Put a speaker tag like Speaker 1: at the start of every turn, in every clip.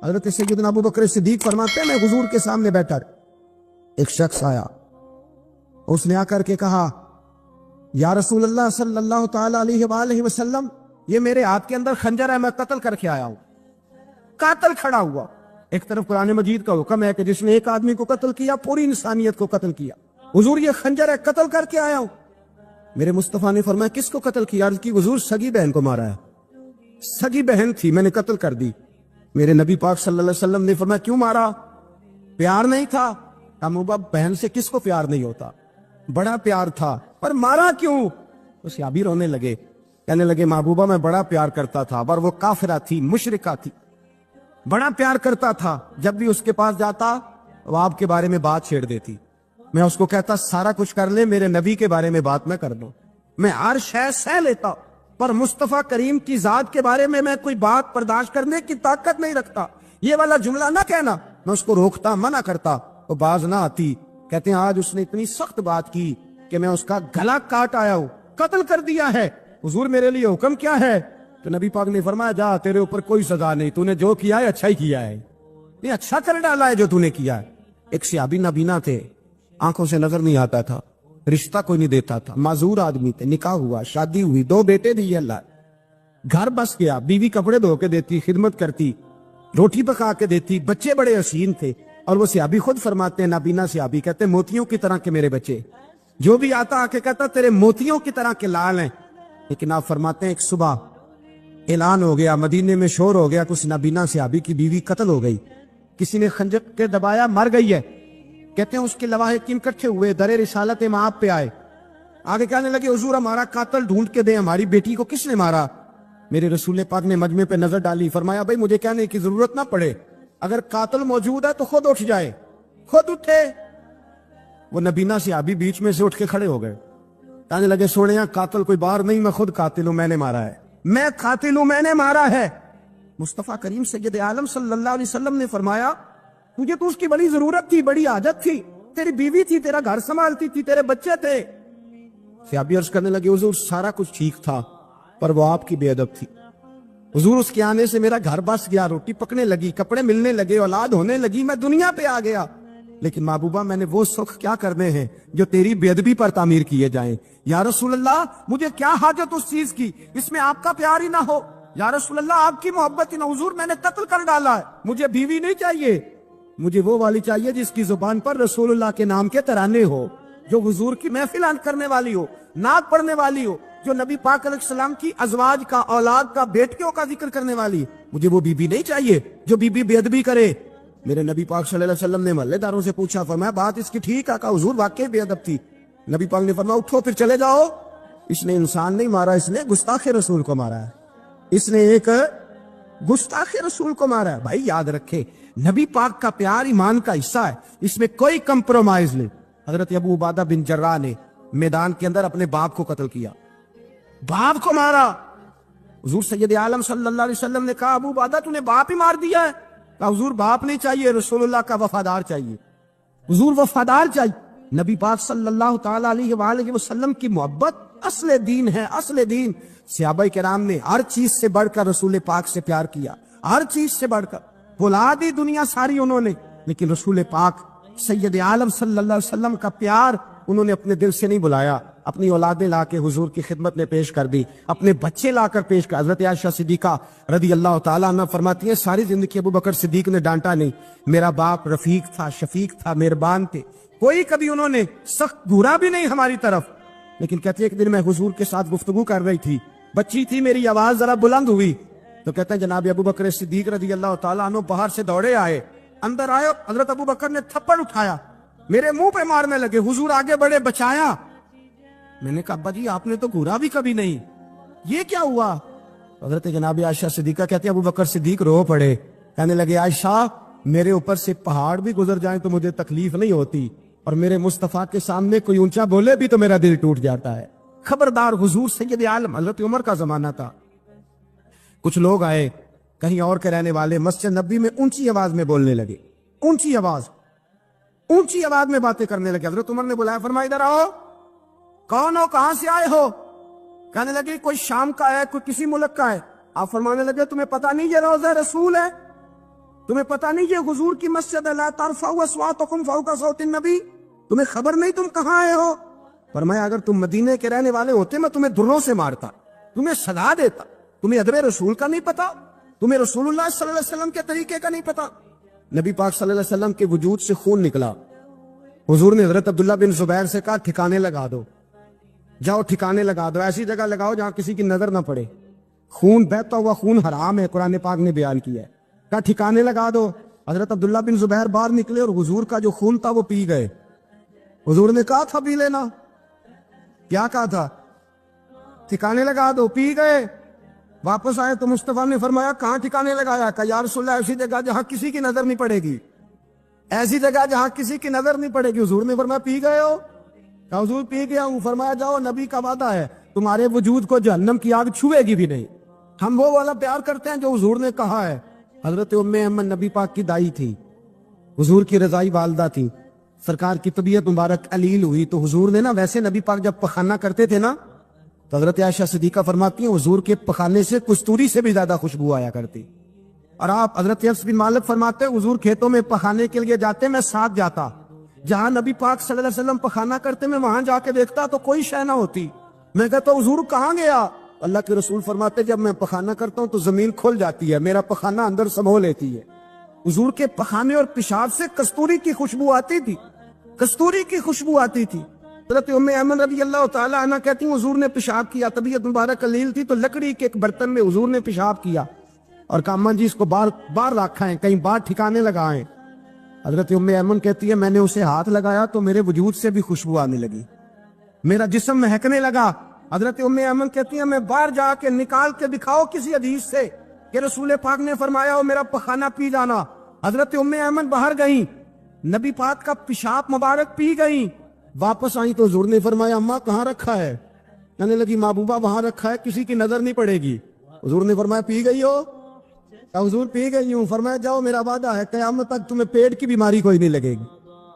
Speaker 1: حضرت سیدنا ابو بکر صدیق فرماتے ہیں میں حضور کے سامنے بیٹھا، ایک شخص آیا، اس نے آ کر کے کہا یا رسول اللہ صلی اللہ تعالی علیہ وآلہ وسلم، یہ میرے ہاتھ کے اندر خنجر ہے، میں قتل کر کے آیا ہوں۔ قاتل کھڑا ہوا، ایک طرف قرآن مجید کا حکم ہے کہ جس نے ایک آدمی کو قتل کیا پوری انسانیت کو قتل کیا، حضور یہ خنجر ہے، قتل کر کے آیا ہوں۔ میرے مصطفیٰ نے فرمایا کس کو قتل کیا؟ عرض کی حضور سگی بہن کو مارا ہے، سگی بہن تھی میں نے قتل کر دی۔ میرے نبی پاک صلی اللہ علیہ وسلم نے فرمایا کیوں مارا؟ پیار نہیں تھا؟ محبوبہ بہن سے کس کو پیار نہیں ہوتا، بڑا پیار تھا، پر مارا کیوں؟ تو صحابی رونے لگے، کہنے لگے محبوبہ میں بڑا پیار کرتا تھا، پر وہ کافرہ تھی، مشرکہ تھی، بڑا پیار کرتا تھا، جب بھی اس کے پاس جاتا وہ آپ کے بارے میں بات چھیڑ دیتی، میں اس کو کہتا سارا کچھ کر لے میرے نبی کے بارے میں بات نہ کر دو، میں ہر شے سہ لیتا، پر مصطفیٰ کریم کی ذات کے بارے میں کوئی بات برداشت کرنے کی طاقت نہیں رکھتا، یہ والا جملہ نہ کہنا۔ میں اس کو روکتا، منع کرتا، وہ باز نہ آتی۔ کہتے ہیں آج اس نے اتنی سخت بات کی کہ میں اس کا گلا کاٹ آیا ہوں، قتل کر دیا ہے۔ حضور میرے لیے حکم کیا ہے؟ تو نبی پاک نے فرمایا جا تیرے اوپر کوئی سزا نہیں، تو نے جو کیا ہے اچھا ہی کیا ہے، یہ اچھا کر ڈالا ہے جو تو نے کیا ہے۔ ایک صحابی نابینا تھے، آنکھوں سے نظر نہیں آتا تھا، رشتہ کوئی نہیں دیتا تھا، معذور آدمی تھے، نکاح ہوا، شادی ہوئی، 2 بیٹے دیے اللہ، گھر بس گیا، بیوی کپڑے دھو کے دیتی، خدمت کرتی، روٹی پکا کے دیتی، بچے بڑے حسین تھے، اور وہ صحابی خود فرماتے ہیں، نابینا صحابی کہتے ہیں موتیوں کی طرح کے میرے بچے، جو بھی آتا آ کے کہتا تیرے موتیوں کی طرح کے لال ہیں۔ لیکن آپ فرماتے ہیں ایک صبح اعلان ہو گیا، مدینے میں شور ہو گیا، کچھ نابینا صحابی کی بیوی قتل ہو گئی، کسی نے خنجر کے دبایا، مر گئی ہے۔ کہتے ہیں اس کے لواحقین اکٹھے ہوئے، در رسالت امام پہ آئے، آگے کہنے لگے حضور ہمارا قاتل ڈھونڈ کے دیں، ہماری بیٹی کو کس نے مارا؟ میرے رسول پاک نے مجمع پہ نظر ڈالی، فرمایا بھائی مجھے کہنے کی ضرورت نہ پڑے، اگر قاتل موجود ہے تو خود اٹھ جائے۔ خود اٹھے، وہ نبینا صحابی بیچ میں سے اٹھ کے کھڑے ہو گئے، کہنے لگے سوڑیاں قاتل کوئی باہر نہیں، میں خود قاتل ہوں، میں نے مارا ہے، میں قاتل ہوں، میں نے مارا ہے۔ مصطفیٰ کریم سید عالم صلی اللہ علیہ وسلم نے فرمایا تجھے تو اس کی بڑی ضرورت تھی، بڑی حاجت تھی، تیری بیوی تھی، تیرا گھر سنبھالتی تھی، تیرے بچے تھے۔ صحابی عرض کرنے لگے حضور سارا کچھ ٹھیک تھا، پر وہ آپ کی بے ادب تھی، حضور اس کے آنے سے میرا گھر بس گیا، روٹی پکنے لگی، کپڑے ملنے لگے، اولاد ہونے لگی، میں دنیا پہ آ گیا، لیکن محبوبہ میں نے وہ سکھ کیا کرنے ہیں جو تیری بے ادبی پر تعمیر کیے جائیں۔ یا رسول اللہ مجھے کیا حاجت اس چیز کی جس میں آپ کا پیار ہی نہ ہو، یا رسول اللہ آپ کی محبت ہی نہ، حضور میں نے قتل کر ڈالا ہے، مجھے بیوی نہیں چاہیے، مجھے وہ والی چاہیے جس کی زبان پر رسول اللہ کے نام کے ترانے ہو، جو حضور کی محفل کرنے والی ہو، نعت پڑھنے والی ہو، جو نبی پاک علیہ السلام کی ازواج کا، اولاد کا، بیٹیوں کا ذکر کرنے والی، مجھے وہ بیوی نہیں چاہیے جو بیوی بے ادبی کرے۔ میرے نبی پاک صلی اللہ علیہ وسلم نے محلے داروں سے پوچھا، فرمایا بات اس کی ٹھیک ہے؟ کہا حضور واقعی بے ادب تھی۔ نبی پاک نے فرمایا اٹھو پھر چلے جاؤ، اس نے انسان نہیں مارا، اس نے گستاخ رسول کو مارا ہے، اس نے ایک گستاخ رسول کو مارا ہے۔ بھائی یاد رکھے نبی پاک کا پیار ایمان کا حصہ ہے، اس میں کوئی کمپرومائز نہیں۔ حضرت ابو عبادہ بن جراح نے میدان کے اندر اپنے باپ کو قتل کیا، باپ کو مارا، حضور سید عالم صلی اللہ علیہ وسلم نے کہا ابو عبادہ تو نے باپ ہی مار دیا ہے؟ کہا حضور باپ نہیں چاہیے، رسول اللہ کا وفادار چاہیے، حضور وفادار چاہیے۔ نبی پاک صلی اللہ تعالی علیہ وآلہ وسلم کی محبت اصل دین ہے، اصل دین۔ صحابہ کرام نے ہر چیز سے بڑھ کر رسول پاک سے پیار کیا، ہر چیز سے بڑھ کر، بھلا دی دنیا ساری انہوں نے، لیکن رسول پاک سید عالم صلی اللہ علیہ وسلم کا پیار انہوں نے اپنے دل سے نہیں بلایا، اپنی اولادیں لا کے حضور کی خدمت میں پیش کر دی، اپنے بچے لا کر پیش کر۔ حضرت عائشہ صدیقہ رضی اللہ تعالیٰ عنہ فرماتی ہیں ساری زندگی ابو بکر صدیق نے ڈانٹا نہیں، میرا باپ رفیق تھا، شفیق تھا، مہربان تھے، کوئی کبھی انہوں نے سخت گھورا بھی نہیں ہماری طرف۔ لیکن کہتے ہیں ایک دن میں حضور کے ساتھ گفتگو کر رہی تھی، بچی تھی، میری آواز ذرا بلند ہوئی، تو کہتے ہیں جناب ابو بکر صدیق رضی اللہ تعالیٰ عنہ باہر سے دوڑے آئے، اندر آئے، حضرت ابو بکر نے تھپڑ اٹھایا، میرے منہ پہ مارنے لگے، حضور آگے بڑھے، بچایا۔ میں نے کہا ابا جی آپ نے تو گھورا بھی کبھی نہیں، یہ کیا ہوا؟ حضرت جناب عائشہ صدیقہ کہتے ہیں ابو بکر صدیق رو پڑے، کہنے لگے عائشہ میرے اوپر سے پہاڑ بھی گزر جائیں تو مجھے تکلیف نہیں ہوتی، اور میرے مصطفیٰ کے سامنے کوئی اونچا بولے بھی تو میرا دل ٹوٹ جاتا ہے۔ خبردار، حضور سید عالم، حضرت عمر کا زمانہ تھا، کچھ لوگ آئے کہیں اور کے رہنے والے، مسجد نبی میں اونچی آواز میں بولنے لگے، اونچی آواز میں باتیں کرنے لگے۔ حضرت عمر نے بلایا، فرمایا ادھر آؤ، کون ہو، کہاں سے آئے ہو؟ کہنے لگے کوئی شام کا ہے، کوئی کسی ملک کا ہے۔ آپ فرمانے لگے تمہیں پتہ نہیں یہ روضہ رسول ہے؟ تمہیں پتہ نہیں یہ حضور کی مسجد ہے، لا ترفعوا اصواتکم فوق صوت النبی، تمہیں خبر نہیں تم کہاں آئے ہو؟ فرمایا اگر تم مدینے کے رہنے والے ہوتے میں تمہیں دروں سے مارتا، تمہیں سزا دیتا۔ تمہیں ادب رسول کا نہیں پتا، تمہیں رسول اللہ صلی اللہ علیہ وسلم کے طریقے کا نہیں پتا۔ نبی پاک صلی اللہ علیہ وسلم کے وجود سے خون نکلا، حضور نے حضرت عبداللہ بن زبیر سے کہا ٹھکانے لگا دو، جاؤ ٹھکانے لگا دو، ایسی جگہ لگاؤ جہاں کسی کی نظر نہ پڑے، خون بہتا ہوا خون حرام ہے، قرآن پاک نے بیان کیا ہے، کہا ٹھکانے لگا دو۔ حضرت عبداللہ بن زبیر باہر نکلے اور حضور کا جو خون تھا وہ پی گئے۔ حضور نے کہا تھا پی لینا، کیا کہا تھا؟ ٹھکانے لگا دو، پی گئے۔ واپس آئے تو مصطفیٰ نے فرمایا کہاں ٹھکانے لگایا؟ کہا یا رسول اللہ ایسی جگہ جہاں کسی کی نظر نہیں پڑے گی، ایسی جگہ جہاں کسی کی نظر نہیں پڑے گی۔ حضور نے فرمایا پی گئے ہو؟ کہا حضور پی گیا ہوں۔ فرمایا جاؤ، نبی کا وعدہ ہے تمہارے وجود کو جہنم کی آگ چھوئے گی بھی نہیں۔ ہم وہ والا پیار کرتے ہیں جو حضور نے کہا ہے۔ حضرت ام ایمن نبی پاک کی دائی تھی، حضور کی رضائی والدہ تھی، سرکار کی طبیعت مبارک علیل ہوئی تو حضور نے نا، ویسے نبی پاک جب پخانہ کرتے تھے نا تو حضرت عائشہ صدیقہ فرماتی ہیں حضور کے پخانے سے کستوری سے بھی زیادہ خوشبو آیا کرتی۔ اور آپ حضرت انس بن مالک فرماتے ہیں حضور کھیتوں میں پخانے کے لیے جاتے، میں ساتھ جاتا، جہاں نبی پاک صلی اللہ علیہ وسلم پخانہ کرتے میں وہاں جا کے دیکھتا تو کوئی شے نہ ہوتی۔ میں کہتا حضور کہاں گیا؟ اللہ کے رسول فرماتے جب میں پخانہ کرتا ہوں تو زمین کھل جاتی ہے، میرا پخانہ اندر سمو لیتی ہے۔ حضور کے پخانے اور پیشاب سے کستوری کی خوشبو آتی تھی، کستوری کی خوشبو آتی تھی۔ حضرت ام ایمن رضی اللہ تعالی عنہ کہتی ہیں حضور نے پیشاب کیا، طبیعت مبارک علیل تھی تو لکڑی کے ایک برتن میں حضور نے پیشاب کیا اور کہا اماں جی اس کو باہر رکھا ہے، کہیں باہر ٹھکانے لگائیں۔ حضرت ام ایمن کہتی ہے میں نے اسے ہاتھ لگایا تو میرے وجود سے بھی خوشبو آنے لگی، میرا جسم مہکنے لگا۔ حضرت ام ایمن کہتی ہیں میں باہر جا کے نکال کے دکھاؤ کسی حدیث سے کہ رسول پاک نے فرمایا ہو میرا پخانہ پی جانا۔ حضرت ام ایمن باہر گئیں، نبی پاک کا پیشاب مبارک پی گئیں، واپس آئیں تو حضور نے فرمایا اماں کہاں رکھا ہے؟ کہنے لگی محبوبہ وہاں رکھا ہے، کسی کی نظر نہیں پڑے گی۔ حضور نے فرمایا پی گئی ہو؟ کہا حضور پی گئی ہوں۔ فرمایا جاؤ میرا وعدہ ہے قیامت تک تمہیں پیٹ کی بیماری کوئی نہیں لگے گی،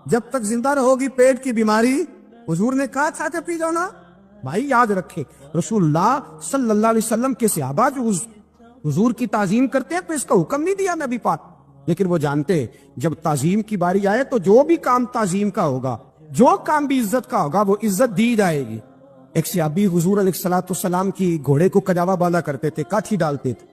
Speaker 1: جب تک زندہ رہو گی پیٹ کی بیماری۔ حضور نے کہا تھا کہ پی جاؤ نا۔ بھائی یاد رکھے رسول اللہ صلی اللہ علیہ وسلم کے صحابہ جو حضور کی تعظیم کرتے ہیں تو اس کا حکم نہیں دیا نبی پاک، لیکن وہ جانتے جب تعظیم کی باری آئے تو جو بھی کام تعظیم کا ہوگا، جو کام بھی عزت کا ہوگا وہ عزت دی جائے گی۔ ایک صحابی حضور علیہ السلام کی گھوڑے کو کجاوا باندھا کرتے تھے، کاٹھی ڈالتے تھے۔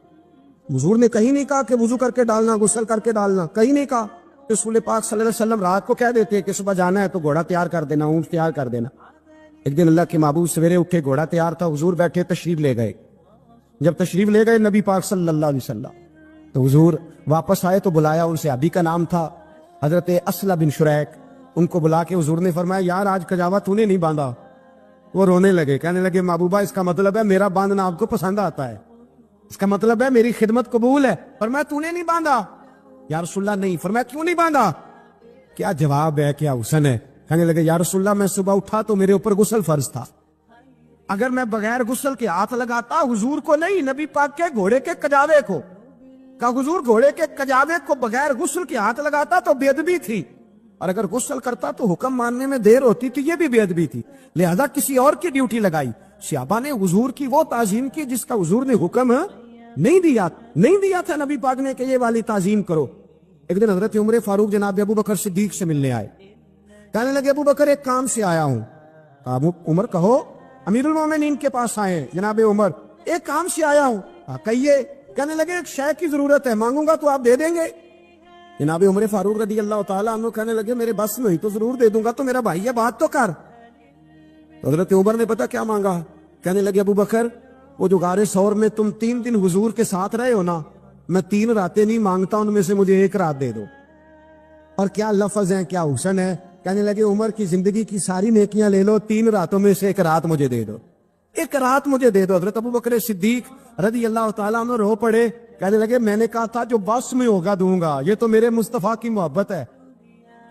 Speaker 1: حضور نے کہیں نہیں کہا کہ وضو کر کے ڈالنا، غسل کر کے ڈالنا، کہیں نہیں کہا۔ رسول پاک صلی اللہ علیہ وسلم رات کو کہہ دیتے کہ صبح جانا ہے تو گھوڑا تیار کر دینا، اونٹ تیار کر دینا۔ ایک دن اللہ کے محبوب سویرے اٹھے، گھوڑا تیار تھا، حضور بیٹھے تشریف لے گئے۔ جب تشریف لے گئے نبی پاک صلی اللہ علیہ وسلم تو حضور واپس آئے تو بلایا، ان صحابی کا نام تھا حضرت اسلم بن شریک، ان کو بلا کے حضور نے فرمایا یار آج کجاوا تو نے نہیں باندھا۔ وہ رونے لگے، کہنے لگے محبوبہ اس کا مطلب ہے میرا باندھنا آپ کو پسند آتا ہے، اس کا مطلب ہے میری خدمت قبول ہے۔ فرمایا تو نے نہیں باندھا؟ یا رسول اللہ نہیں۔ فرمایا کیوں نہیں باندھا؟ کیا جواب ہے، کیا حسن ہے۔ کہنے لگے یا رسول اللہ میں صبح اٹھا تو میرے اوپر غسل فرض تھا، اگر میں بغیر غسل کے ہاتھ لگاتا حضور کو نہیں نبی پاک کے گھوڑے کے کجاوے کو، کہا حضور گھوڑے کے کجاوے کو بغیر غسل کے ہاتھ لگاتا تو بے ادبی تھی، اور اگر غسل کرتا تو حکم ماننے میں دیر ہوتی تھی، یہ بھی بے ادبی تھی، لہذا کسی اور کی ڈیوٹی لگائی۔ صحابہ نے حضور کی وہ تعظیم کی جس کا حضور نے حکم نہیں دیا تھا نبی پاک نے کہ یہ والی تعظیم کرو۔ ایک دن حضرت عمر فاروق جناب ابو بکر صدیق سے ملنے آئے، کہنے لگے ابو بکر ایک کام سے آیا ہوں۔ کہا عمر کہو۔ امیر المومنین کے پاس آئے، جناب عمر ایک کام سے آیا ہوں۔ کہیے۔ کہنے لگے ایک شے کی ضرورت ہے، مانگوں گا تو آپ دے دیں گے؟ جناب عمر فاروق رضی اللہ تعالیٰ عنہ کہنے لگے میرے بس میں ہی تو ضرور دے دوں گا، تو میرا بھائی ہے بات تو کر۔ تو حضرت عمر نے پتا کیا مانگا؟ کہنے لگے ابو بکر وہ جو غار ثور میں تم 3 دن حضور کے ساتھ رہے ہو نا، میں 3 راتیں نہیں مانگتا، ان میں سے مجھے 1 رات دے دو۔ اور کیا لفظ ہیں، کیا حسن ہے۔ کہنے لگے عمر کی زندگی کی ساری نیکیاں لے لو، 3 راتوں میں سے 1 رات مجھے دے دو، 1 رات مجھے دے دو۔ حضرت ابو بکر صدیق رضی اللہ تعالیٰ عنہ رو پڑے، کہنے لگے میں نے کہا تھا جو بس میں ہوگا دوں گا، یہ تو میرے مصطفیٰ کی محبت ہے،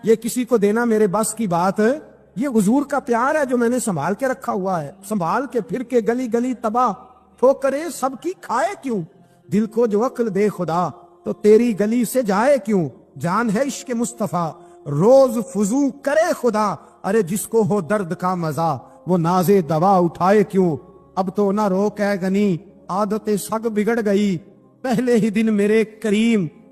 Speaker 1: یہ کسی کو دینا میرے بس کی بات ہے، یہ حضور کا پیار ہے جو میں نے سنبھال کے رکھا ہوا ہے، سنبھال کے پھر کے گلی گلی تباہ ٹھوکرے سب کی کھائے کیوں، دل کو جو عقل دے خدا تو تیری گلی سے جائے کیوں، جان ہے عشق مصطفیٰ روز فضو کرے خدا، ارے جس کو ہو درد کا مزہ وہ نازے دوا اٹھائے کیوں، اب تو نہ روک ہے گنی عادت سگ بگڑ گئی، پہلے ہی دن میرے کریم